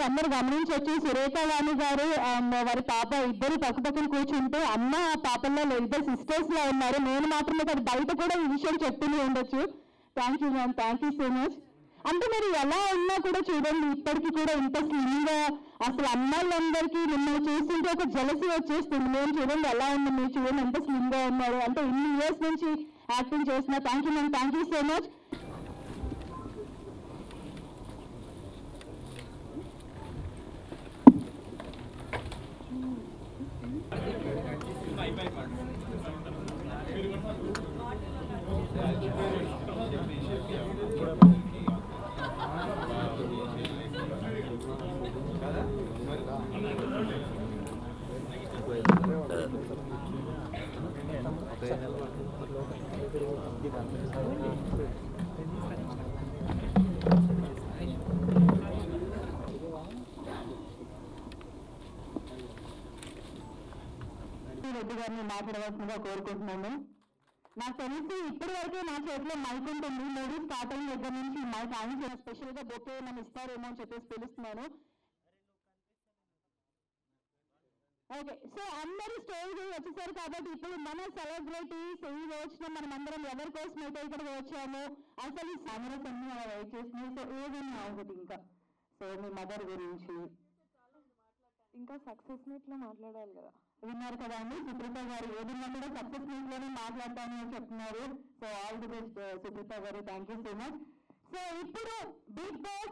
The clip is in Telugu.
అందరు గమనించవచ్చు. సురేఖ వాణి గారు వారి పాప ఇద్దరు పక్కపక్కన కూర్చుంటే అమ్మ పాపల్లో ఇద్దరు సిస్టర్స్ లా ఉన్నారు. నేను మాత్రమే కాదు, బయట కూడా ఈ విషయం చెప్తూనే ఉండొచ్చు. Thank you ma'am, thank you so much. అంటే మీరు ఎలా ఉన్నా కూడా చూడండి, ఇప్పటికీ కూడా ఇంత స్లిమ్గా, అసలు అమ్మాయిలందరికీ మిమ్మల్ని చూస్తుంటే ఒక జలసి వచ్చేస్తుంది. మేము చూడండి ఎలా ఉన్నాం, మీరు చూడండి ఎంత స్లిమ్గా ఉన్నారు. అంటే ఇన్ని ఇయర్స్ నుంచి యాక్టింగ్ చేస్తున్నా. Thank you ma'am, thank you so much. Reddy గారిని మాట్లాడవలసిందిగా కోరుకుంటున్నాను. నాకు తెలిసి ఇప్పటి వరకే నా చేతిలో మైక్ ఉంటుంది. మూవీ స్టార్ట్ అయిన దగ్గర నుంచి మైక్ ఆన్ చేసిన స్పెషల్ గా బొకే మనం ఇస్తారేమో అని చెప్పేసి పిలుస్తున్నాను. ఓకే, సో అందరూ స్టేజ్ వచ్చేసారు కాబట్టి ఇప్పుడు మన సెలబ్రిటీస్ ఈ వచ్చిన మనం అందరం ఎవరి కోసం అయితే ఇక్కడికి వచ్చాము, అసలు ఈ సామరస్ అన్ని వెయిట్ చేస్తున్నాయి. సో ఏదైనా ఒకటి ఇంకా, సో మీ మదర్ గురించి ఇంకా సక్సెస్ మీట్ లో మాట్లాడాలి కదా, విన్నారు కదా అండి. సుప్రీత గారు ఏదైనా కూడా సక్సెస్ మీట్ లోనే మాట్లాడతాను అని చెప్తున్నారు. So all the best Supritha గారు, thank you so much. So ఇప్పుడు బిగ్ బాస్